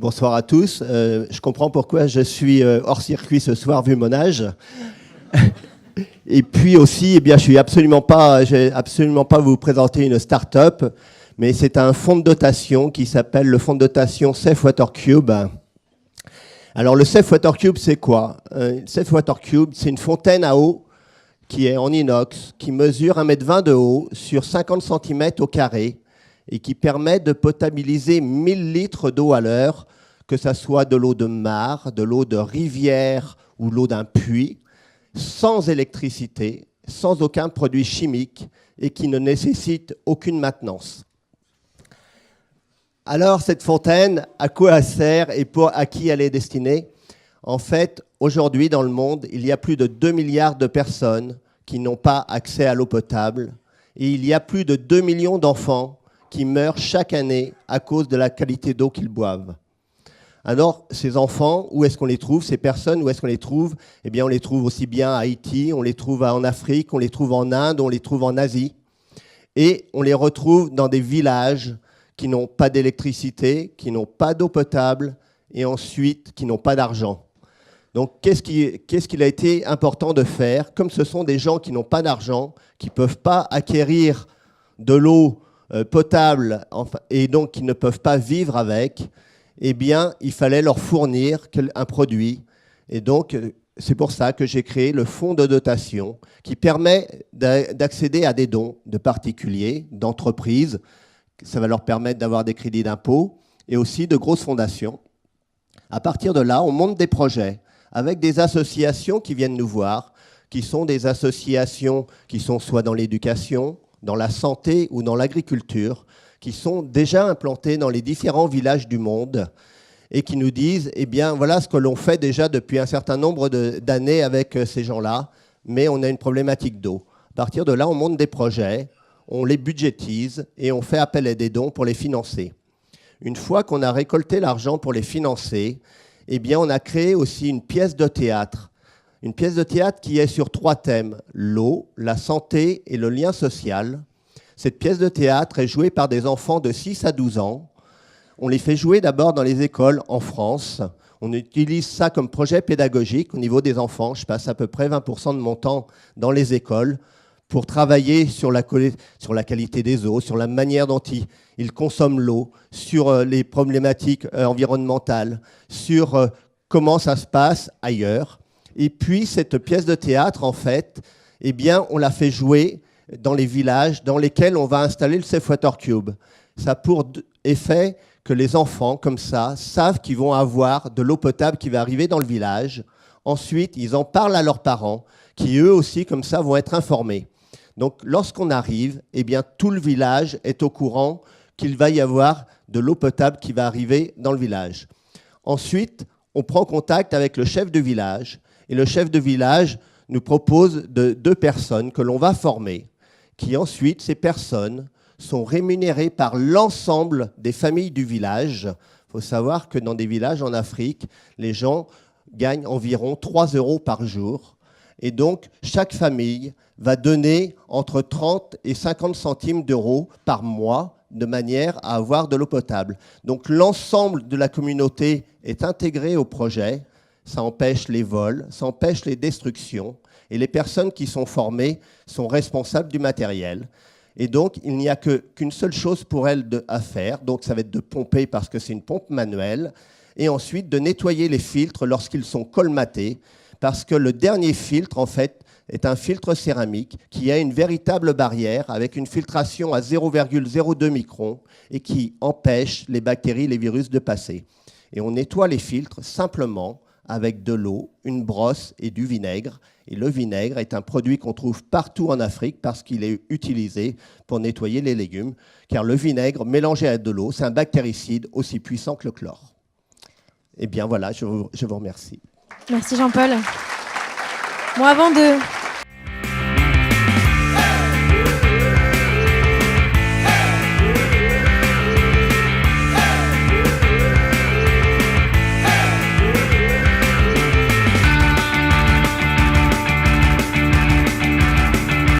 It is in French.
Bonsoir à tous. Je comprends pourquoi je suis hors circuit ce soir vu mon âge. Et puis aussi, je vais absolument pas vous présenter une start-up, mais c'est un fonds de dotation qui s'appelle le fonds de dotation Safe Water Cube. Alors le Safe Water Cube, c'est quoi? Safe Water Cube, c'est une fontaine à eau qui est en inox, qui mesure 1,20 m de haut sur 50 cm au carré et qui permet de potabiliser 1000 litres d'eau à l'heure, que ce soit de l'eau de mare, de l'eau de rivière ou l'eau d'un puits, sans électricité, sans aucun produit chimique et qui ne nécessite aucune maintenance. Alors, cette fontaine, à quoi elle sert et à qui elle est destinée? En fait, aujourd'hui, dans le monde, il y a plus de 2 milliards de personnes qui n'ont pas accès à l'eau potable et il y a plus de 2 millions d'enfants qui meurent chaque année à cause de la qualité d'eau qu'ils boivent. Alors, ces enfants, où est-ce qu'on les trouve? Ces personnes, où est-ce qu'on les trouve? Eh bien, on les trouve aussi bien à Haïti, on les trouve en Afrique, on les trouve en Inde, on les trouve en Asie. Et on les retrouve dans des villages qui n'ont pas d'électricité, qui n'ont pas d'eau potable et ensuite qui n'ont pas d'argent. Donc, qu'est-ce qu'il a été important de faire? Comme ce sont des gens qui n'ont pas d'argent, qui ne peuvent pas acquérir de l'eau potable et donc qui ne peuvent pas vivre avec, eh bien, il fallait leur fournir un produit. Et donc, c'est pour ça que j'ai créé le fonds de dotation qui permet d'accéder à des dons de particuliers, d'entreprises. Ça va leur permettre d'avoir des crédits d'impôt et aussi de grosses fondations. À partir de là, on monte des projets avec des associations qui viennent nous voir, qui sont des associations qui sont soit dans l'éducation, dans la santé ou dans l'agriculture, qui sont déjà implantées dans les différents villages du monde et qui nous disent, eh bien, voilà ce que l'on fait déjà depuis un certain nombre d'années avec ces gens-là, mais on a une problématique d'eau. À partir de là, on monte des projets, on les budgétise et on fait appel à des dons pour les financer. Une fois qu'on a récolté l'argent pour les financer, eh bien, on a créé aussi une pièce de théâtre. Une pièce de théâtre qui est sur 3 thèmes, l'eau, la santé et le lien social. Cette pièce de théâtre est jouée par des enfants de 6 à 12 ans. On les fait jouer d'abord dans les écoles en France. On utilise ça comme projet pédagogique au niveau des enfants. Je passe à peu près 20% de mon temps dans les écoles pour travailler sur la qualité des eaux, sur la manière dont ils consomment l'eau, sur les problématiques environnementales, sur comment ça se passe ailleurs. Et puis, cette pièce de théâtre, en fait, eh bien, on la fait jouer dans les villages dans lesquels on va installer le Safe Water Cube. Ça a pour effet que les enfants, comme ça, savent qu'ils vont avoir de l'eau potable qui va arriver dans le village. Ensuite, ils en parlent à leurs parents, qui eux aussi, comme ça, vont être informés. Donc, lorsqu'on arrive, eh bien, tout le village est au courant qu'il va y avoir de l'eau potable qui va arriver dans le village. Ensuite, on prend contact avec le chef de village. Et le chef de village nous propose 2 personnes que l'on va former, qui ensuite, ces personnes, sont rémunérées par l'ensemble des familles du village. Il faut savoir que dans des villages en Afrique, les gens gagnent environ 3 € par jour. Et donc, chaque famille va donner entre 30 et 50 centimes d'euros par mois de manière à avoir de l'eau potable. Donc, l'ensemble de la communauté est intégré au projet. Ça empêche les vols, ça empêche les destructions. Et les personnes qui sont formées sont responsables du matériel. Et donc, il n'y a qu'une seule chose pour elles à faire. Donc, ça va être de pomper parce que c'est une pompe manuelle. Et ensuite, de nettoyer les filtres lorsqu'ils sont colmatés. Parce que le dernier filtre, en fait, est un filtre céramique qui a une véritable barrière avec une filtration à 0,02 microns et qui empêche les bactéries, les virus de passer. Et on nettoie les filtres simplement avec de l'eau, une brosse et du vinaigre. Et le vinaigre est un produit qu'on trouve partout en Afrique parce qu'il est utilisé pour nettoyer les légumes. Car le vinaigre mélangé à de l'eau, c'est un bactéricide aussi puissant que le chlore. Eh bien voilà, je vous remercie. Merci Jean-Paul. Bon, avant de